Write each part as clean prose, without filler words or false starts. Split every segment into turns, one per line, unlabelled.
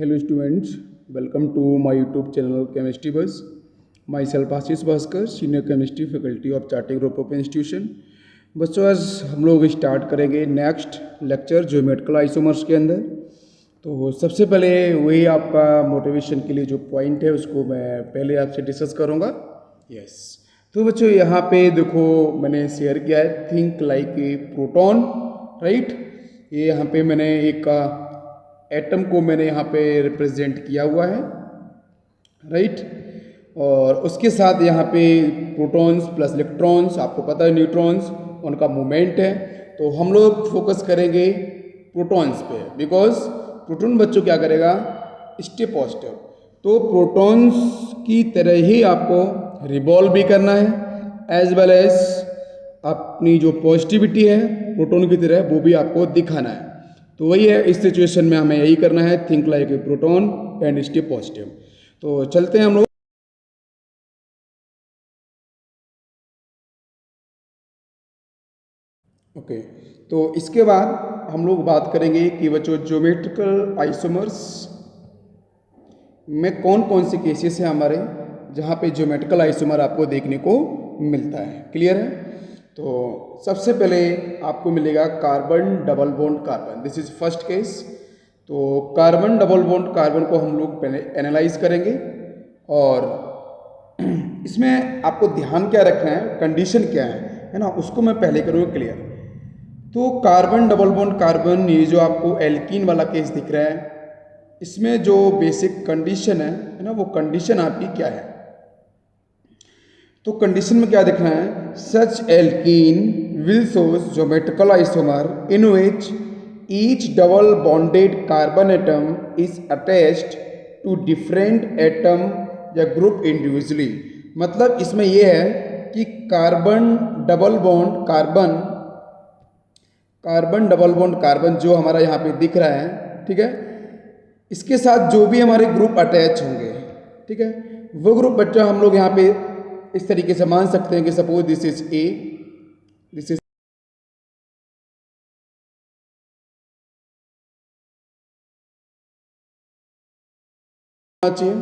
Hello students, welcome to my YouTube channel Chemistry Buzz. Myself Ashish Bhaskar, senior chemistry faculty of charting group of institution. बच्चों आज हम लोग start करेंगे next lecture geometrical isomers के अंदर। तो सबसे पहले वही आपका मोटिवेशन के लिए जो पॉइंट है उसको मैं पहले आपसे डिस्कस करूँगा। यस, तो बच्चों यहाँ पे देखो मैंने शेयर किया है think like a proton, right. ये यहाँ पे मैंने एक एटम को मैंने यहाँ पे रिप्रेजेंट किया हुआ है, राइट। और उसके साथ यहाँ पे प्रोटॉन्स प्लस इलेक्ट्रॉन्स, आपको पता है न्यूट्रॉन्स, उनका मूवमेंट है। तो हम लोग फोकस करेंगे प्रोटॉन्स पे, बिकॉज प्रोटॉन बच्चों क्या करेगा, स्टे पॉजिटिव। तो प्रोटॉन्स की तरह ही आपको रिवॉल्व भी करना है, एज वेल एज अपनी जो पॉजिटिविटी है प्रोटॉन की तरह वो भी आपको दिखाना है। तो वही है, इस सिचुएशन में हमें यही करना है, think like a proton and stay positive. तो चलते हैं हम लोग। ओके, तो इसके बाद हम लोग बात करेंगे कि बच्चों ज्योमेट्रिकल आइसोमर्स में कौन कौन से केसेस हैं हमारे जहाँ पे ज्योमेट्रिकल आइसोमर आपको देखने को मिलता है। क्लियर है। तो सबसे पहले आपको मिलेगा carbon double bond carbon, this is first case. तो कार्बन डबल बॉन्ड कार्बन को हम लोग पहले एनालाइज करेंगे और इसमें आपको ध्यान क्या रखना है, कंडीशन क्या है ना, उसको मैं पहले करूँगा क्लियर। तो कार्बन डबल बॉन्ड कार्बन, ये जो आपको एल्कीन वाला केस दिख रहा है, इसमें जो बेसिक कंडीशन है ना, वो कंडीशन आपकी क्या है। तो कंडीशन में क्या देखना है, such alkene will shows geometrical isomer in which each double bonded carbon atom is attached to different atom या ग्रुप इंडिविजुअली। मतलब इसमें यह है कि कार्बन डबल बॉन्ड कार्बन जो हमारा यहाँ पे दिख रहा है, ठीक है, इसके साथ जो भी हमारे ग्रुप अटैच होंगे, ठीक है, वो ग्रुप बच्चा हम लोग यहाँ पे इस तरीके से मान सकते हैं कि suppose this is a, this is चाहिए।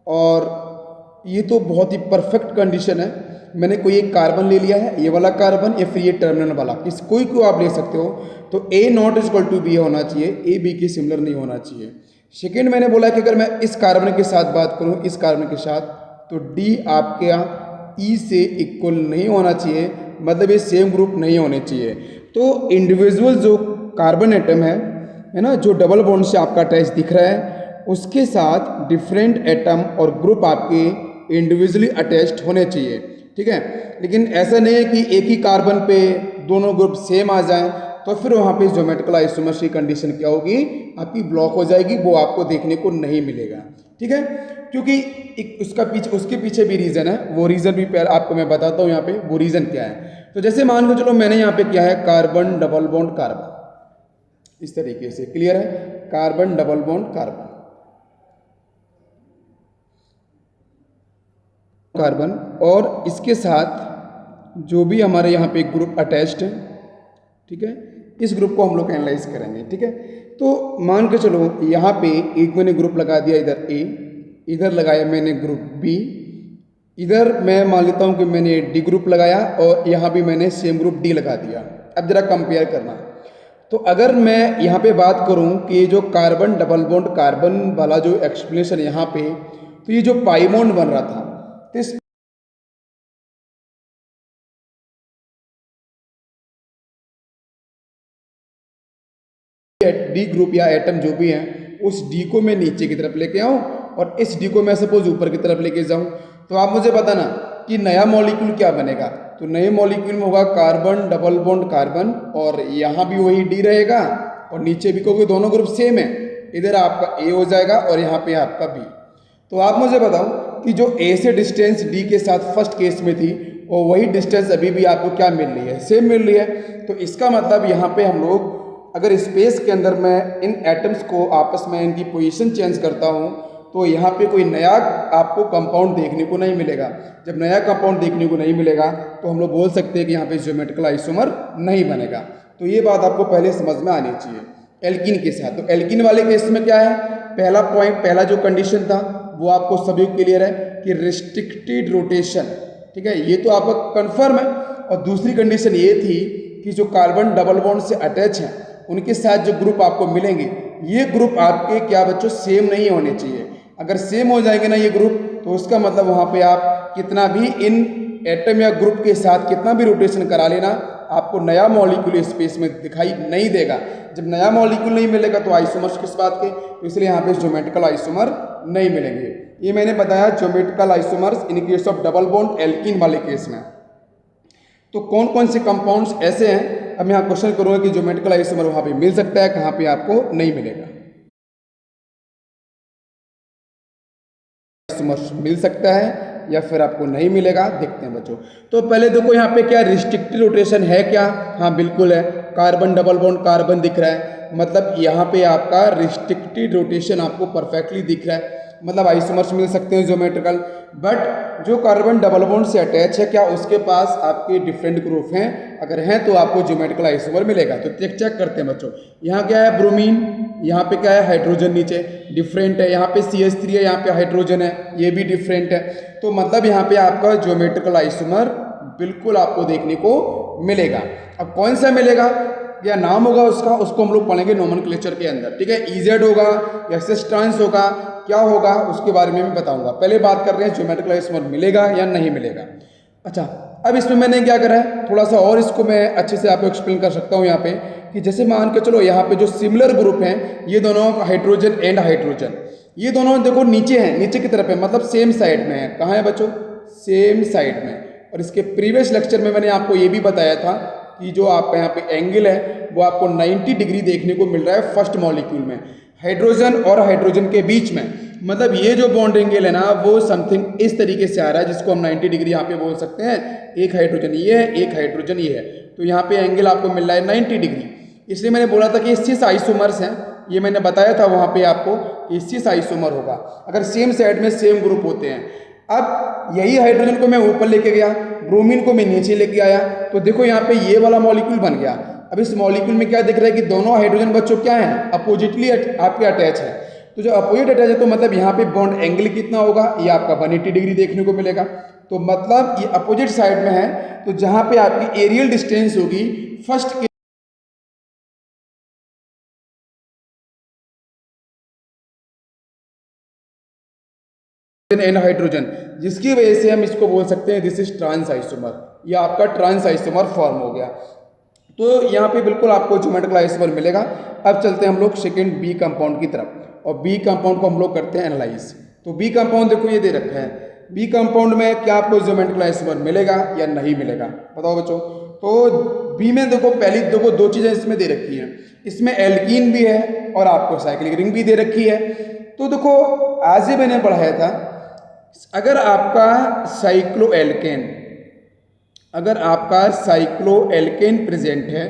और ये तो बहुत ही परफेक्ट कंडीशन है। मैंने कोई एक कार्बन ले लिया है, ये वाला कार्बन या फिर ये टर्मिनल वाला, किस कोई को आप ले सकते हो। तो A not is equal to B होना चाहिए, ए बी के सिमिलर नहीं होना चाहिए। सेकेंड मैंने बोला कि अगर मैं इस कार्बन के साथ बात करूं, इस कार्बन के साथ, तो डी आपके यहाँ ई से इक्वल नहीं होना चाहिए, मतलब ये सेम ग्रुप नहीं होने चाहिए। तो इंडिविजुअल जो कार्बन एटम है ना, जो डबल बॉन्ड से आपका अटैच दिख रहा है, उसके साथ डिफरेंट एटम और ग्रुप आपके इंडिविजुअली अटैच्ड होने चाहिए, ठीक है। लेकिन ऐसा नहीं है कि एक ही कार्बन पे दोनों ग्रुप सेम आ जाएं, तो फिर वहाँ पे ज्योमेट्रिकल आइसोमर्स की कंडीशन क्या होगी, आपकी ब्लॉक हो जाएगी, वो आपको देखने को नहीं मिलेगा, ठीक है। क्योंकि उसके पीछे भी रीज़न है, वो रीज़न भी आपको मैं बताता हूँ यहाँ पे वो रीज़न क्या है। तो जैसे मान लो चलो मैंने यहाँ पे किया है कार्बन डबल बॉन्ड कार्बन, इस तरीके से, क्लियर है, कार्बन डबल बॉन्ड कार्बन और इसके साथ जो भी हमारे यहाँ पे ग्रुप अटैच्ड है, ठीक है, इस ग्रुप को हम लोग एनालाइज करेंगे, ठीक है। तो मान के चलो यहाँ पे एक मैंने ग्रुप लगा दिया, इधर ए, इधर लगाया मैंने ग्रुप बी, इधर मैं मान लेता हूँ कि मैंने डी ग्रुप लगाया और यहाँ भी मैंने सेम ग्रुप डी लगा दिया। अब जरा कंपेयर करना। तो अगर मैं यहाँ पे बात करूँ कि ये जो कार्बन डबल बॉन्ड कार्बन वाला जो एक्सप्लेनेशन यहाँ पे, तो ये जो पाई बॉन्ड बन रहा था, तो इस डी ग्रुप या एटम जो भी है, उस डी को मैं नीचे की तरफ लेके आऊं और इस डी को मैं सपोज ऊपर की तरफ लेके जाऊं। तो आप मुझे बताना कि नया मॉलिक्यूल क्या बनेगा। तो नए मॉलिक्यूल में होगा कार्बन डबल बॉन्ड कार्बन, और यहाँ भी वही डी रहेगा और नीचे भी, क्योंकि दोनों ग्रुप सेम है, इधर आपका ए हो जाएगा और यहाँ पे आपका बी। तो आप मुझे बताओ कि जो ए से डिस्टेंस डी के साथ फर्स्ट केस में थी, और वही डिस्टेंस अभी भी आपको क्या मिल रही है, सेम मिल रही है। तो इसका मतलब यहाँ पे हम लोग अगर स्पेस के अंदर मैं इन एटम्स को आपस में इनकी पोजीशन चेंज करता हूँ, तो यहाँ पे कोई नया आपको कंपाउंड देखने को नहीं मिलेगा। जब नया कंपाउंड देखने को नहीं मिलेगा तो हम लोग बोल सकते हैं कि यहाँ पे ज्योमेट्रिकल आइसोमर नहीं बनेगा। तो ये बात आपको पहले समझ में आनी चाहिए एल्कीन के साथ। तो एल्कीन वाले केस में क्या है, पहला पॉइंट, पहला जो कंडीशन था वो आपको सभी क्लियर है कि रिस्ट्रिक्टेड रोटेशन, ठीक है, ये तो आपका कंफर्म है। और दूसरी कंडीशन ये थी कि जो कार्बन डबल बॉन्ड से अटैच हैं उनके साथ जो ग्रुप आपको मिलेंगे ये ग्रुप आपके क्या बच्चों सेम नहीं होने चाहिए। अगर सेम हो जाएंगे ना ये ग्रुप तो उसका मतलब वहाँ पे आप कितना भी इन एटम या ग्रुप के साथ कितना भी रोटेशन करा लेना आपको नया मॉलिक्यूल स्पेस में दिखाई नहीं देगा। जब नया मॉलिक्यूल नहीं मिलेगा तो आइसोमर्स किस बात के, तो इसलिए यहाँ पे ज्योमेट्रिकल आइसोमर नहीं मिलेंगे। ये मैंने बताया geometrical isomers in case of double bond alkene वाले केस में। तो कौन कौन से कंपाउंड्स ऐसे हैं, अब मैं यहाँ क्वेश्चन करूँगा कि ज्योमेट्रिकल आइसोमर वहाँ पे मिल सकता है, कहाँ पे आपको नहीं मिलेगा। आइसोमर मिल सकता है या फिर आपको नहीं मिलेगा, देखते हैं बच्चों। तो पहले देखो यहाँ पे क्या रिस्ट्रिक्टेड रोटेशन है क्या, हाँ बिल्कुल है। कार्बन डबल बॉन्ड कार्बन दिख रहा है, मतलब यहाँ पे आपका रिस्ट्रिक्टेड रोटेशन आपको परफेक्टली दिख रहा है, मतलब आइसोमर्स मिल सकते हैं ज्योमेट्रिकल। बट जो कार्बन डबल बॉन्ड से अटैच है क्या उसके पास आपके डिफरेंट ग्रुप हैं, अगर हैं तो आपको ज्योमेट्रिकल आइसोमर मिलेगा। तो चेक करते हैं बच्चों, यहाँ क्या है ब्रोमीन, यहाँ पे क्या है हाइड्रोजन नीचे डिफरेंट है, यहाँ पे CH3 है, यहाँ पे हाइड्रोजन है, ये भी डिफरेंट है। तो मतलब यहाँ पे आपका ज्योमेट्रिकल आइसोमर बिल्कुल आपको देखने को मिलेगा। अब कौन सा मिलेगा या नाम होगा उसका, उसको हम लोग पढ़ेंगे नोमेनक्लेचर के अंदर, ठीक है। EZ होगा या SS ट्रांस होगा, क्या होगा उसके बारे में मैं बताऊंगा। पहले बात कर रहे हैं ज्योमेट्रिकल आइसोमर मिलेगा या नहीं मिलेगा। अच्छा, अब इसमें मैंने क्या करा है, थोड़ा सा और इसको मैं अच्छे से आपको एक्सप्लेन कर सकता हूँ यहाँ पे, कि जैसे मान के चलो यहाँ पे जो सिमिलर ग्रुप हैं ये दोनों हाइड्रोजन एंड हाइड्रोजन, ये दोनों देखो नीचे हैं, नीचे की तरफ है, मतलब सेम साइड में है। कहाँ है बच्चों, सेम साइड में। और इसके प्रीवियस लेक्चर में मैंने आपको ये भी बताया था कि जो आपका यहाँ पे एंगल है वो आपको 90 डिग्री देखने को मिल रहा है फर्स्ट मॉलिक्यूल में, हाइड्रोजन और हाइड्रोजन के बीच में। मतलब ये जो बॉन्ड एंगल है ना वो समथिंग इस तरीके से आ रहा है, जिसको हम 90 डिग्री यहाँ पे बोल सकते हैं। एक हाइड्रोजन ये है, एक हाइड्रोजन ये है, तो यहाँ पे एंगल आपको मिल रहा है 90 डिग्री। इसलिए मैंने बोला था कि सिस आइसोमर्स हैं, ये मैंने बताया था वहाँ पे आपको कि सिस आइसोमर होगा अगर सेम साइड में सेम ग्रुप होते हैं। अब यही हाइड्रोजन को मैं ऊपर लेके गया, ब्रोमीन को मैं नीचे लेके आया, तो देखो यहाँ पे ये वाला मॉलिक्यूल बन गया। अब इस मॉलिक्यूल में क्या दिख रहा है कि दोनों हाइड्रोजन बच्चों क्या हैं, अपोजिटली आपके अटैच है। तो जो अपोजिट अटैच है तो मतलब यहाँ पे बॉन्ड एंगल कितना होगा, ये आपका 180 डिग्री देखने को मिलेगा। तो मतलब ये अपोजिट साइड में है, तो जहाँ पे आपकी एरियल डिस्टेंस होगी फर्स्ट के एंड हाइड्रोजन, जिसकी वजह से हम इसको बोल सकते हैं दिस इज ट्रांस आइसोमर, ये आपका ट्रांस आइसोमर फॉर्म हो गया। तो यहाँ पे बिल्कुल आपको ज्योमेट्रिकल आइसोमर मिलेगा। अब चलते हैं हम लोग सेकंड बी कंपाउंड की तरफ, और बी कंपाउंड को हम लोग करते हैं एनालाइज। तो बी कंपाउंड देखो ये दे रखा है, बी कंपाउंड में क्या आपको ज्योमेट्रिकल आइसोमर मिलेगा या नहीं मिलेगा, बताओ बच्चों। तो बी में देखो पहली देखो दो चीज़ें इसमें दे रखी हैं, इसमें एल्कीन भी है और आपको साइक्लिक रिंग भी दे रखी है। तो देखो आज ही मैंने पढ़ाया था, अगर आपका साइक्लोएल्केन, अगर आपका साइक्लोएल्केन प्रेजेंट है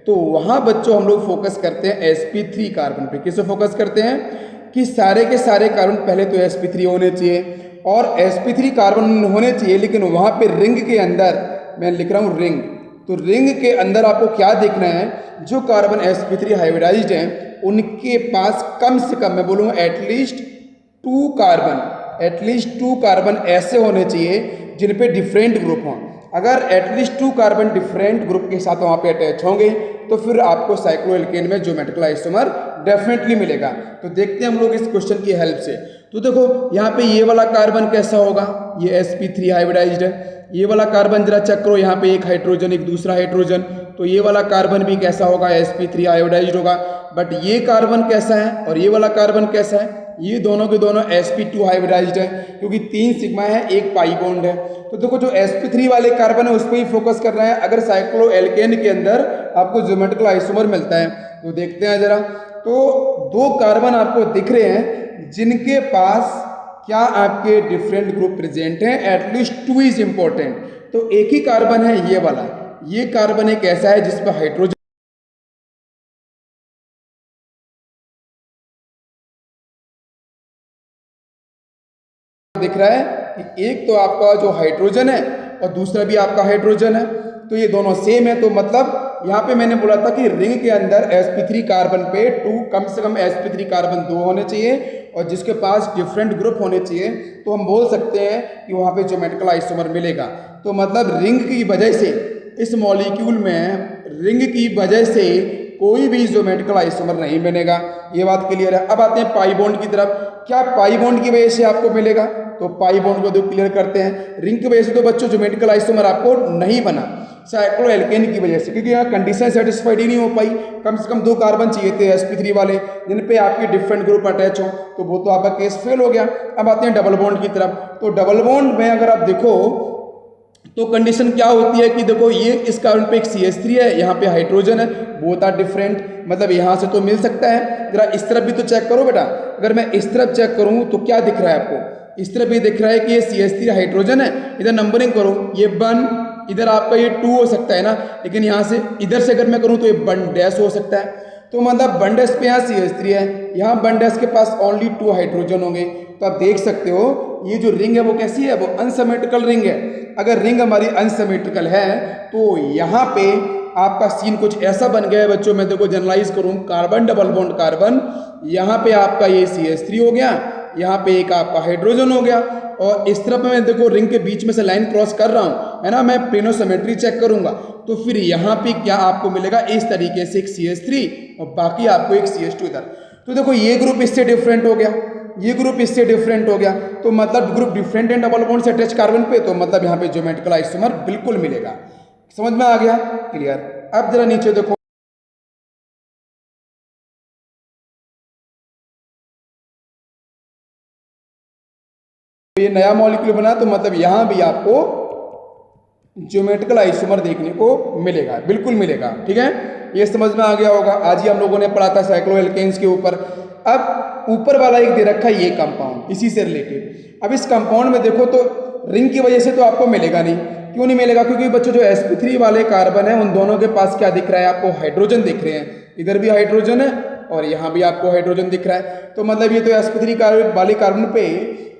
तो वहाँ बच्चों हम लोग फोकस करते हैं sp3 कार्बन पे। किससे फोकस करते हैं कि सारे के सारे कार्बन पहले तो sp3 होने चाहिए, और sp3 कार्बन होने चाहिए, लेकिन वहाँ पे रिंग के अंदर मैं लिख रहा हूँ रिंग, तो रिंग के अंदर आपको क्या देखना है, जो कार्बन sp3 हाइब्रिडाइज्ड हैं उनके पास कम से कम मैं बोलूँगा एटलीस्ट 2 कार्बन ऐसे होने चाहिए जिन पे डिफरेंट ग्रुप हों। अगर एटलीस्ट 2 कार्बन डिफरेंट ग्रुप के साथ वहाँ पे अटैच होंगे तो फिर आपको साइक्लोएल्केन में ज्योमेट्रिकल आइसोमर डेफिनेटली मिलेगा। तो देखते हैं हम लोग इस क्वेश्चन की हेल्प से। तो देखो यहाँ पे ये वाला कार्बन कैसा होगा, ये sp3 हाइब्रिडाइज्ड है। ये वाला कार्बन जरा चेक करो, यहाँ पे एक हाइड्रोजन एक दूसरा हाइड्रोजन, तो ये वाला कार्बन भी कैसा होगा, sp3 आयोडाइज्ड होगा। बट ये कार्बन कैसा है और ये वाला कार्बन कैसा है, ये दोनों के दोनों sp2 हाइब्रिडाइज्ड है, क्योंकि 3 सिग्मा है, एक पाई बॉन्ड है। तो देखो जो sp3 वाले कार्बन है उस पर ही फोकस कर रहे हैं। अगर साइक्लोएल्केन के अंदर आपको ज्योमेट्रिकल आइसोमर मिलता है तो देखते हैं जरा। तो 2 कार्बन आपको दिख रहे हैं जिनके पास क्या आपके डिफरेंट ग्रुप प्रेजेंट हैं, एटलीस्ट 2 इज इंपॉर्टेंट। तो एक ही कार्बन है ये वाला, ये कार्बन एक ऐसा है जिस पर हाइड्रोजन दिख रहा है कि एक तो आपका जो हाइड्रोजन है और दूसरा भी आपका हाइड्रोजन है। तो ये दोनों सेम है। तो मतलब यहाँ पे मैंने बोला था कि रिंग के अंदर sp3 कार्बन पे 2 कम से कम sp3 कार्बन 2 होने चाहिए और जिसके पास डिफरेंट ग्रुप होने चाहिए, तो हम बोल सकते हैं कि वहाँ पे ज्योमेट्रिकल आइसोमर मिलेगा। तो मतलब रिंग की वजह से इस मॉलिक्यूल में रिंग की वजह से कोई भी ज्योमेट्रिकल आइसोमर नहीं बनेगा। ये बात क्लियर है। अब आते हैं पाई बॉन्ड की तरफ। क्या पाई बॉन्ड की वजह से आपको मिलेगा? तो पाई बॉन्ड को तो क्लियर करते हैं। रिंग की वजह से तो बच्चों ज्योमेट्रिकल आइसोमर आपको नहीं बना, साइक्लोएल्केन की वजह से, क्योंकि यहाँ कंडीशन सेटिस्फाइड ही नहीं हो पाई। कम से कम 2 कार्बन चाहिए थे sp3 वाले जिन पे आपके डिफरेंट ग्रुप अटैच हो, तो वो तो आपका केस फेल हो गया। अब आते हैं डबल बॉन्ड की तरफ। तो डबल बॉन्ड में अगर आप देखो तो कंडीशन क्या होती है कि देखो ये इस कार्बन पे एक CH3 है, यहाँ पे हाइड्रोजन है, बोथ आर डिफरेंट, मतलब यहाँ से तो मिल सकता है। जरा इस तरफ भी तो चेक करो बेटा। अगर मैं इस तरफ चेक करूँ तो क्या दिख रहा है आपको? इस तरफ भी दिख रहा है कि ये CH3 हाइड्रोजन है। इधर नंबरिंग करो, ये 1, इधर आपका ये 2 हो सकता है ना, लेकिन यहाँ से इधर से अगर मैं करूँ तो ये 1 डैश हो सकता है। तो मतलब 1 डैश पे यहाँ CH3 है, यहाँ 1 डैश के पास ओनली 2 हाइड्रोजन होंगे। तो आप देख सकते हो ये जो रिंग है वो कैसी है, वो अनसिमेट्रिकल रिंग है। अगर रिंग हमारी अनसिमेट्रिकल है तो यहाँ पे आपका सीन कुछ ऐसा बन गया है बच्चों। मैं देखो जनरलाइज करूँ, कार्बन डबल बॉन्ड कार्बन, यहाँ पे आपका ये CH3 हो गया, यहाँ पे एक आपका हाइड्रोजन हो गया, और इस तरफ मैं देखो रिंग के बीच में से लाइन क्रॉस कर रहा हूँ, है ना, मैं प्लेनोसिमेट्री चेक करूंगा तो फिर यहाँ पे क्या आपको मिलेगा, इस तरीके से एक CH3 और बाकी आपको एक CH2 इधर। तो देखो ये ग्रुप इससे डिफरेंट हो गया, ये ग्रुप इससे डिफरेंट हो गया, तो मतलब ग्रुप डिफरेंट है डबल बॉन्ड से अटैच कार्बन पे, तो मतलब यहाँ पे ज्योमेट्रिकल आइसोमर बिल्कुल मिलेगा। समझ में आ गया? क्लियर। अब जरा नीचे देखो, ये नया मॉलिक्यूल बना तो मतलब यहाँ भी आपको ज्योमेट्रिकल आइसोमर देखने को मिलेगा, बिल्कुल मिलेगा। ठीक है, ये समझ में आ गया होगा। आज ही हम लोगों ने पढ़ा था साइक्लोएल्केन्स के ऊपर। अब ऊपर वाला एक दे रखा है ये कंपाउंड, इसी से रिलेटेड। अब इस कंपाउंड में देखो तो रिंग की वजह से तो आपको मिलेगा नहीं। क्यों नहीं मिलेगा? क्योंकि बच्चों जो sp3 वाले कार्बन है उन दोनों के पास क्या दिख रहा है आपको? हाइड्रोजन दिख रहे हैं। इधर भी हाइड्रोजन है और यहाँ भी आपको हाइड्रोजन दिख रहा है। तो मतलब ये तो sp3 कार्बन वाले कार्बन पे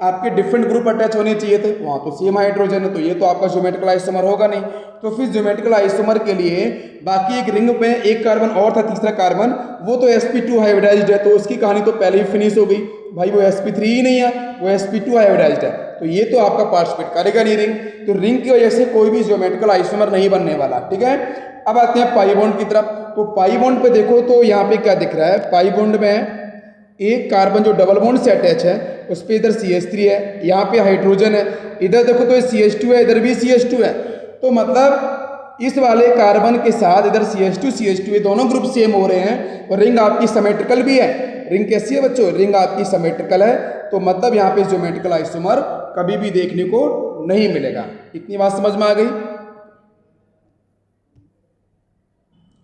आपके डिफरेंट ग्रुप अटैच होने चाहिए थे, वहाँ तो सेम हाइड्रोजन है, तो ये तो आपका ज्योमेट्रिकल आइसोमर होगा नहीं। तो फिर ज्योमेट्रिकल आइसोमर के लिए बाकी एक रिंग में एक कार्बन और था, तीसरा कार्बन, वो तो sp2 हाइब्रिडाइज्ड है, तो उसकी कहानी तो पहले ही फिनिश हो गई भाई, वो sp3 ही नहीं है, वो sp2 हाइब्रिडाइज्ड है, तो ये तो आपका पार्टिसिपेट करेगा नहीं रिंग। तो रिंग की वजह से कोई भी ज्योमेट्रिकल आइसोमर नहीं बनने वाला। ठीक है, अब आते हैं पाई बॉन्ड की तरफ। तो पाई बॉन्ड पे देखो तो यहाँ पे क्या दिख रहा है, पाई बॉन्ड में एक कार्बन जो डबल बॉन्ड से अटैच है उस पर इधर CH3 है, यहाँ पे हाइड्रोजन है, इधर देखो तो CH2 है, इधर भी CH2 है। तो मतलब इस वाले कार्बन के साथ इधर CH2 ये दोनों ग्रुप सेम हो रहे हैं और रिंग आपकी सिमेट्रिकल भी है। रिंग कैसी है बच्चों? रिंग आपकी सिमेट्रिकल है। तो मतलब यहाँ पे ज्योमेट्रिकल आइसोमर कभी भी देखने को नहीं मिलेगा। इतनी बात समझ में आ गई?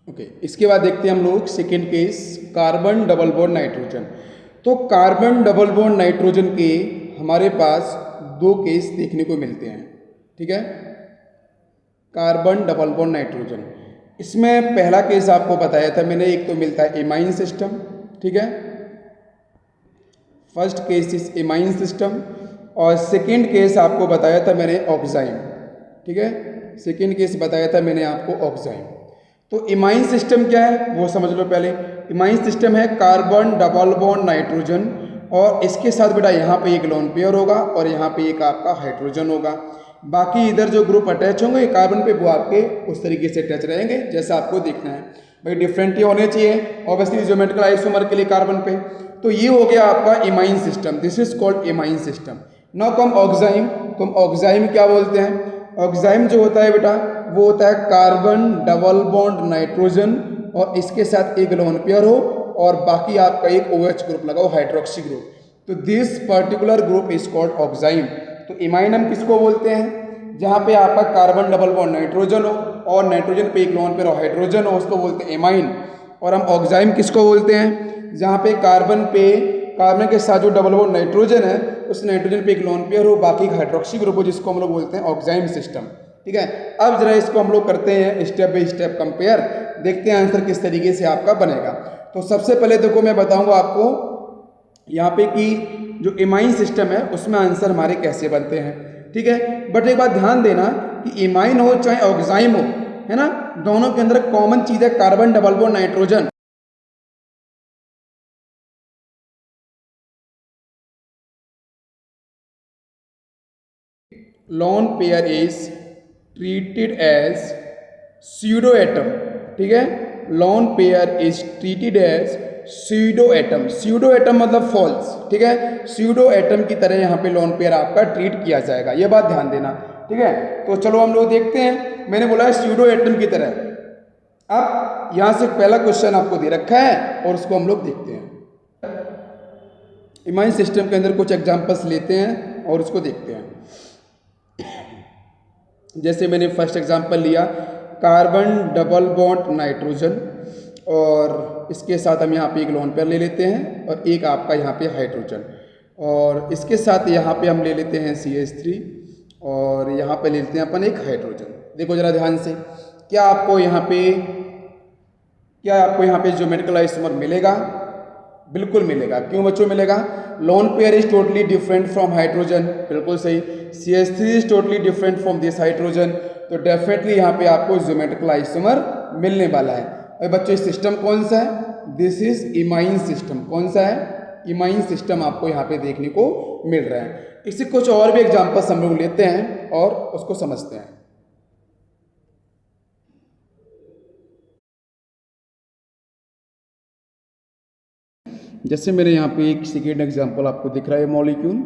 ओके, इसके बाद देखते हैं हम लोग second case, carbon double bond nitrogen. तो कार्बन डबल बॉन्ड नाइट्रोजन के हमारे पास 2 केस देखने को मिलते हैं। ठीक है, कार्बन डबल बॉन्ड नाइट्रोजन, इसमें पहला केस आपको बताया था मैंने, एक तो मिलता है एमाइन सिस्टम। ठीक है, first case is amine system, और सेकेंड केस आपको बताया था मैंने ऑक्साइम। ठीक है, सेकेंड केस बताया था मैंने आपको ऑक्साइम। तो इमाइन सिस्टम क्या है वो समझ लो पहले। इमाइन सिस्टम है कार्बन डबल बॉन्ड नाइट्रोजन, और इसके साथ बेटा यहाँ पे एक लोन पेयर होगा और यहाँ पे एक आपका हाइड्रोजन होगा। बाकी इधर जो ग्रुप अटैच होंगे कार्बन पे वो आपके उस तरीके से अटैच रहेंगे जैसा आपको देखना है भाई। डिफरेंट ही होने चाहिए ऑब्वियसली ज्योमेट्रिकल आइसोमर के लिए कार्बन पे। तो ये हो गया आपका imine system, this is called imine system. Now come oxime. तो हम ऑक्साइम क्या बोलते हैं? ऑक्साइम जो होता है बेटा वो होता है कार्बन डबल बॉन्ड नाइट्रोजन और इसके साथ एक लोन पेयर हो और बाकी आपका एक OH ग्रुप लगा हो, हाइड्रोक्सी ग्रुप। तो this particular group is called oxime. तो इमाइन हम किसको बोलते हैं? जहाँ पे आपका कार्बन डबल बॉन्ड नाइट्रोजन हो और नाइट्रोजन पे एक लोन पेयर हो, हाइड्रोजन हो, उसको बोलते हैं इमाइन। और हम ऑक्साइम किसको बोलते हैं? जहाँ पे कार्बन के साथ जो डबल बॉन्ड नाइट्रोजन है उस नाइट्रोजन पे एक लोन पेयर हो, बाकी हाइड्रोक्सी ग्रुप हो, जिसको हम लोग बोलते हैं ऑक्साइम सिस्टम। ठीक है, अब जरा इसको हम लोग करते हैं स्टेप बाय स्टेप कंपेयर, देखते हैं आंसर किस तरीके से आपका बनेगा। तो सबसे पहले देखो मैं बताऊंगा आपको यहाँ पे कि जो इमाइन सिस्टम है उसमें आंसर हमारे कैसे बनते हैं। ठीक है, बट एक बात ध्यान देना कि इमाइन हो चाहे ऑक्साइम हो, है ना, दोनों के अंदर कॉमन चीज है carbon double bond nitrogen. Lone pair is treated as pseudo atom, ठीक है, lone pair is treated as pseudo atom. Pseudo atom मतलब फॉल्स, ठीक है, स्यूडो एटम की तरह यहाँ पे लोन पेयर आपका ट्रीट किया जाएगा, ये बात ध्यान देना, ठीक है। तो चलो हम लोग देखते हैं, मैंने बोला है स्यूडो एटम की तरह। अब यहाँ से पहला क्वेश्चन आपको दे रखा है और उसको हम लोग देखते हैं। इमाइन सिस्टम के अंदर कुछ एग्जांपल्स लेते हैं और उसको देखते हैं। जैसे मैंने फर्स्ट एग्जांपल लिया कार्बन डबल बॉन्ड नाइट्रोजन, और इसके साथ हम यहाँ पे एक लोन पेयर ले लेते हैं और एक आपका यहाँ पे हाइड्रोजन, और इसके साथ यहाँ पे हम ले लेते हैं CH3 और यहाँ पे ले लेते हैं अपन एक हाइड्रोजन। देखो जरा ध्यान से, क्या आपको यहाँ पे ज्योमेट्रिकल आइसोमर मिलेगा? बिल्कुल मिलेगा। क्यों बच्चों मिलेगा? Loan pair is totally different from hydrogen, बिल्कुल सही। CH3 is totally different from this hydrogen, तो डेफिनेटली यहाँ पे आपको ज्योमेट्रिकल आइसोमर मिलने वाला है। और बच्चों स्सिस्टम कौन सा है? This is imine system. कौन सा है? इमाइन सिस्टम आपको यहाँ पे देखने को मिल रहा है। इसी कुछ और भी एग्जाम्पल्स हम लोग लेते हैं और उसको समझते हैं। जैसे मेरे यहाँ पे एक सेकेंड एग्जांपल आपको दिख रहा है मॉलिक्यूल।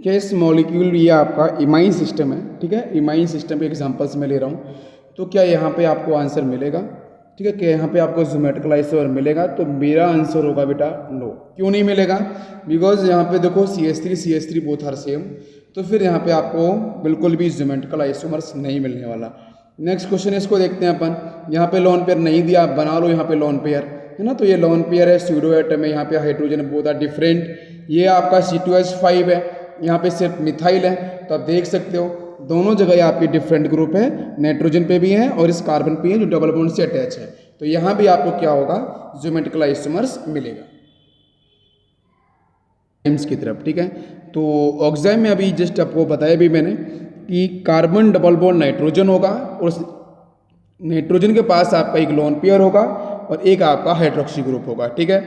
क्या इस मॉलिक्यूल ये आपका इमाइन सिस्टम है, ठीक है, इमाइन सिस्टम के एग्जांपल्स मैं ले रहा हूँ। तो क्या यहाँ पे आपको आंसर मिलेगा? ठीक है, क्या यहाँ पे आपको ज्योमेट्रिकल आइसोमर मिलेगा? तो मेरा आंसर होगा बेटा नो। क्यों नहीं मिलेगा? बिकॉज यहाँ पे देखो CH3 बोथ आर सेम, तो फिर यहाँ पे आपको बिल्कुल भी ज्योमेट्रिकल आइसोमर्स नहीं मिलने वाला। नेक्स्ट क्वेश्चन इसको देखते हैं अपन। यहाँ पे लोन पेयर नहीं दिया, बना लो यहाँ पे लोन पेयर, है ना। तो ये लोन पेयर है, स्यूडो एटम है, यहाँ पे हाइड्रोजन बोथ आर डिफरेंट। ये आपका C2H5 है, यहाँ पे सिर्फ मिथाइल है। तो आप देख सकते हो दोनों जगह आपके डिफरेंट ग्रुप है, नाइट्रोजन पे भी है और इस कार्बन पे है जो डबल बॉन्ड से अटैच है। तो यहाँ भी आपको क्या होगा? ज्योमेट्रिकल आइसोमर्स मिलेगा एम्स की तरफ, ठीक है। तो ऑक्साइड में अभी जस्ट आपको बताया भी मैंने कि कार्बन डबल बॉन्ड नाइट्रोजन होगा और नाइट्रोजन के पास आपका एक लोन पेयर होगा और एक आपका हाइड्रोक्सी ग्रुप होगा, ठीक है।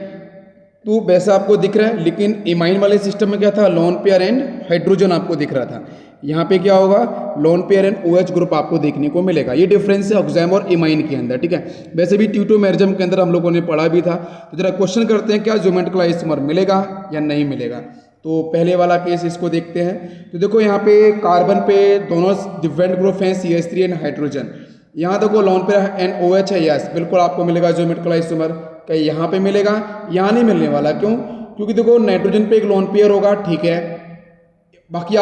तो वैसा आपको दिख रहा है, लेकिन इमाइन वाले सिस्टम में क्या था? लोन पेयर एंड हाइड्रोजन आपको दिख रहा था। यहाँ पे क्या होगा? Lone pair and OH group आपको देखने को मिलेगा। ये डिफरेंस है ऑक्साइड और इमाइन के अंदर, ठीक है। वैसे भी ट्यूटोमेरिज्म के अंदर हम लोगों ने पढ़ा भी था। तो जरा क्वेश्चन करते हैं, क्या ज्योमेट्रिकल आइसोमर मिलेगा या नहीं मिलेगा? तो पहले वाला केस इसको देखते हैं। तो देखो यहाँ पे कार्बन पे दोनों डिफरेंट ग्रुप हैं, CH3 एंड हाइड्रोजन। यहाँ देखो लोन पेयर एंड OH है, यस बिल्कुल आपको मिलेगा ज्योमेट्रिकल आइसोमर। क्या यहाँ पे मिलेगा? यहाँ नहीं मिलने वाला। क्यों? क्योंकि देखो नाइट्रोजन पे एक लोन पेयर होगा, ठीक है, बाकी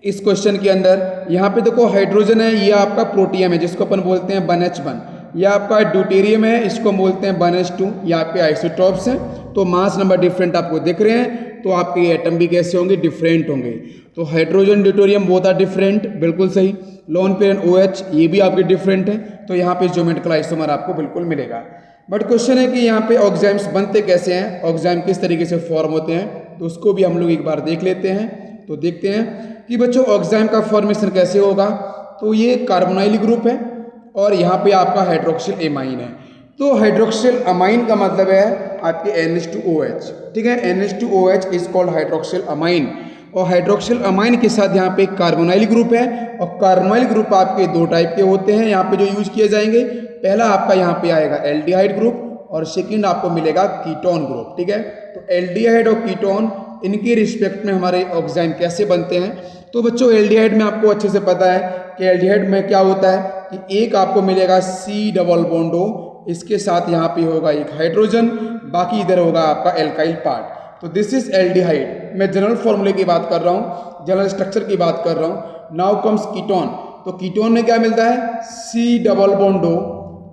इस क्वेश्चन के अंदर यहाँ पे देखो हाइड्रोजन है, ये आपका प्रोटियम है जिसको अपन बोलते हैं 1H1। ये आपका ड्यूटेरियम है, इसको बोलते हैं 1H2। ये आपके आइसोटॉप्स हैं। तो मास नंबर डिफरेंट आपको दिख रहे हैं, तो आपके एटम भी कैसे होंगे? डिफरेंट होंगे। तो hydrogen deuterium both are different, बिल्कुल सही। लोन पेयर एंड OH ये भी आपके डिफरेंट है, तो यहाँ पे ज्योमेट्रिकल आइसोमर आपको बिल्कुल मिलेगा। बट क्वेश्चन है कि यहाँ पे ऑक्साइड्स बनते कैसे हैं, ऑक्साइड किस तरीके से फॉर्म होते हैं, तो उसको भी हम लोग एक बार देख लेते हैं। तो देखते हैं कि बच्चों ऑक्साइड का फॉर्मेशन कैसे होगा। तो ये कार्बोनाइल ग्रुप है और यहाँ पे आपका हाइड्रोक्सिल एमाइन है। तो हाइड्रोक्सिल अमाइन का मतलब है आपके NH2OH, ठीक है। NH2OH is called hydroxyl amine. और हाइड्रोक्सिल अमाइन के साथ यहाँ पे कार्बोनाइल ग्रुप है, और कार्बोनाइल ग्रुप आपके दो टाइप के होते हैं यहाँ पे जो यूज किए जाएंगे। पहला आपका यहाँ पे आएगा एल्डिहाइड ग्रुप और सेकंड आपको मिलेगा कीटोन ग्रुप, ठीक है। तो एल्डिहाइड और कीटोन इनके रिस्पेक्ट में हमारे ऑक्साइड कैसे बनते हैं। तो बच्चों एल्डिहाइड में आपको अच्छे से पता है कि एल्डिहाइड में क्या होता है कि एक आपको मिलेगा C डबल बॉन्ड O, इसके साथ यहाँ पे होगा एक हाइड्रोजन, बाकी इधर होगा आपका एल्काइल पार्ट। तो दिस इज एल्डिहाइड। मैं जनरल फॉर्मूले की बात कर रहा हूँ, जनरल स्ट्रक्चर की बात कर रहा हूँ। Now comes ketone. तो कीटोन में क्या मिलता है? C डबल बॉन्ड O,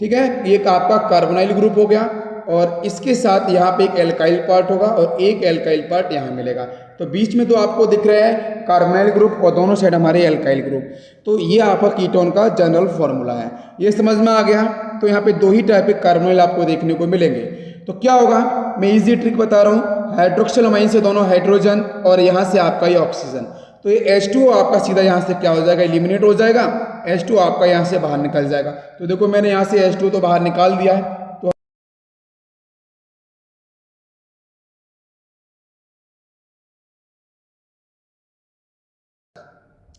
ठीक है। एक आपका कार्बोनाइल ग्रुप हो गया और इसके साथ यहाँ पे एक एल्काइल पार्ट होगा और एक एल्काइल पार्ट यहाँ मिलेगा। तो बीच में तो आपको दिख रहा है कार्बोनाइल ग्रुप और दोनों साइड हमारे एल्काइल ग्रुप। तो ये आपका कीटोन का जनरल फॉर्मूला है। ये समझ में आ गया। तो यहाँ पे दो ही टाइप के कार्बोनाइल आपको देखने को मिलेंगे। तो क्या होगा, मैं इजी ट्रिक बता रहा हूँ। हाइड्रोक्सिल अमाइन से दोनों हाइड्रोजन और यहाँ से आपका ये ऑक्सीजन, तो ये H2O आपका सीधा यहाँ से क्या हो जाएगा, एलिमिनेट हो जाएगा। H2O आपका यहाँ से बाहर निकल जाएगा। तो देखो मैंने यहाँ से H2O तो बाहर निकाल दिया है। तो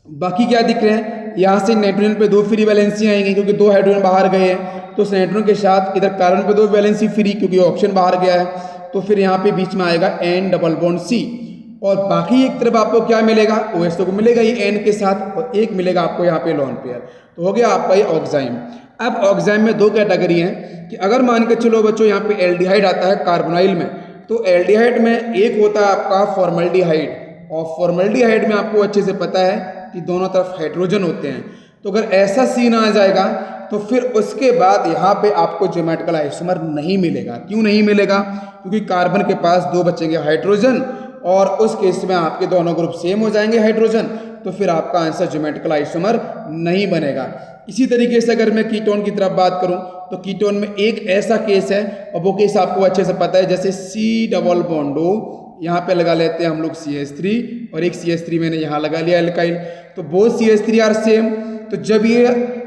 बाकी क्या दिख रहे हैं, यहाँ से नाइट्रोजन पे 2 फ्री वैलेंसी आएंगी क्योंकि 2 हाइड्रोजन बाहर गए हैं। तो नाइट्रोजन के साथ इधर कार्बन पे 2 वैलेंसी फ्री क्योंकि ऑक्सीजन बाहर गया है। तो फिर यहाँ पे बीच में आएगा N डबल बॉन्ड C, और बाकी एक तरफ आपको क्या मिलेगा, OH2 को मिलेगा ये N के साथ, और एक मिलेगा आपको यहाँ पे लोन पेयर। तो हो गया आपका ये ऑक्साइम। अब ऑक्साइम में 2 कैटेगरी हैं कि अगर मान के चलो बच्चों यहाँ पे एल्डिहाइड आता है कार्बोनाइल में, तो एल्डिहाइड में एक होता है आपका फॉर्मल्डिहाइड, और फॉर्मल्डिहाइड में आपको अच्छे से पता है कि दोनों तरफ हाइड्रोजन होते हैं। तो अगर ऐसा सीन आ जाएगा तो फिर उसके बाद यहाँ पे आपको ज्योमेट्रिकल आइसोमर नहीं मिलेगा। क्यों नहीं मिलेगा, क्योंकि कार्बन के पास 2 बचेंगे हाइड्रोजन, और उस केस में आपके दोनों ग्रुप सेम हो जाएंगे हाइड्रोजन, तो फिर आपका आंसर ज्योमेट्रिकल आइसोमर नहीं बनेगा। इसी तरीके से अगर मैं कीटोन की तरफ बात करूं तो कीटोन में एक ऐसा केस है, और वो केस आपको अच्छे से पता है, जैसे C डबल बॉन्डो यहाँ पे लगा लेते हैं हम लोग CH3, और एक CH3 मैंने यहाँ लगा लिया एल्काइल, तो बोथ CH3 आर सेम। तो जब ये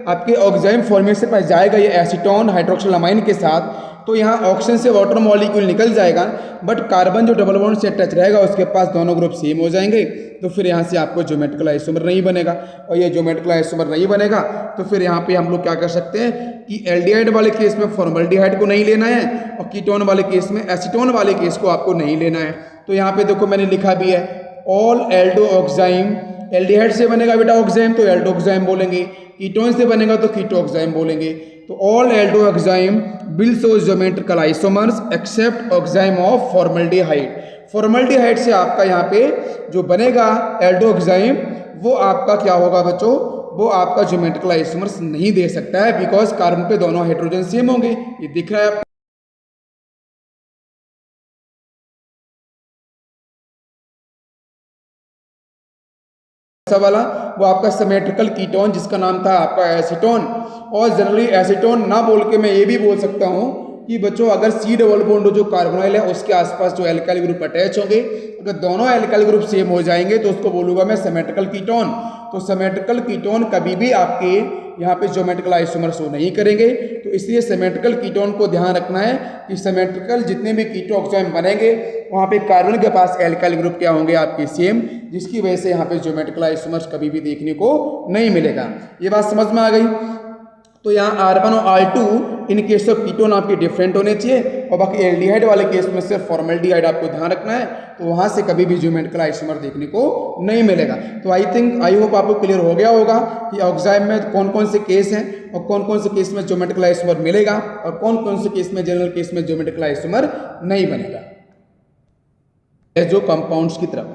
आपके ऑक्साइम फॉर्मेशन में जाएगा ये एसीटोन हाइड्रोक्सिल अमाइन के साथ, तो यहाँ ऑक्सीजन से वाटर मॉलिक्यूल निकल जाएगा, बट कार्बन जो डबल बॉन्ड से टच रहेगा उसके पास दोनों ग्रुप सेम हो जाएंगे। तो फिर यहाँ से आपको ज्योमेट्रिकल आइसोमर नहीं बनेगा, और ये ज्योमेट्रिकल आइसोमर नहीं बनेगा तो फिर यहाँ पे हम लोग क्या कर सकते हैं कि एल्डिहाइड वाले केस में फॉर्मल्डिहाइड को नहीं लेना है, और कीटोन वाले केस में एसीटोन वाले केस को आपको नहीं लेना है। तो यहाँ पे देखो मैंने लिखा भी है, ऑल एल्डो ऑक्साइम, एल्डिहाइड से बनेगा बेटा ऑक्साइम तो एल्डो ऑक्साइम बोलेंगे, कीटोन से बनेगा तो कीटो ऑक्साइम बोलेंगे। तो all aldo oxime will show geometrical isomers except oxime of formaldehyde. Formaldehyde से आपका यहाँ पे जो बनेगा एल्डो ऑक्साइम, वो आपका क्या होगा बच्चों, वो आपका ज्योमेट्रिकल आइसोमर्स नहीं दे सकता है, बिकॉज कार्बन पे दोनों हाइड्रोजन सेम होंगे। ये दिख रहा है आपको वाला, वो आपका सिमेट्रिकल कीटोन जिसका नाम था आपका एसीटोन। और जनरली एसीटोन ना बोल के मैं ये भी बोल सकता हूँ कि बच्चों अगर C डबल बॉन्ड जो कार्बोनाइल है उसके आसपास जो एल्काइल ग्रुप अटैच होंगे, अगर दोनों एल्काइल ग्रुप सेम हो जाएंगे तो उसको बोलूँगा मैं सिमेट्रिकल कीटोन। तो सिमेट्रिकल कीटोन कभी भी आपके यहाँ पे ज्योमेट्रिकल आइसोमर शो नहीं करेंगे। तो इसलिए सिमेट्रिकल कीटोन को ध्यान रखना है कि सिमेट्रिकल जितने भी कीटो ऑक्साइम बनेंगे वहाँ पे कार्बन के पास एल्काइल ग्रुप क्या होंगे आपके सेम, जिसकी वजह से यहाँ पे ज्योमेट्रिकल आइसोमर्स कभी भी देखने को नहीं मिलेगा। ये बात समझ में आ गई। तो यहाँ R1 और R2 in case of ketone आपके डिफरेंट होने चाहिए, और बाकी एल्डिहाइड वाले केस में सिर्फ फॉर्मल्डिहाइड आपको ध्यान रखना है, तो वहाँ से कभी भी ज्योमेट्रिकल आइसोमर देखने को नहीं मिलेगा। तो आई होप आपको क्लियर हो गया होगा कि ऑक्साइम में कौन कौन से केस हैं, और कौन कौन से केस में ज्योमेट्रिकल आइसोमर मिलेगा, और कौन कौन से केस में जनरल केस में ज्योमेट्रिकल आइसोमर नहीं बनेगा। एजो कंपाउंड्स की तरफ,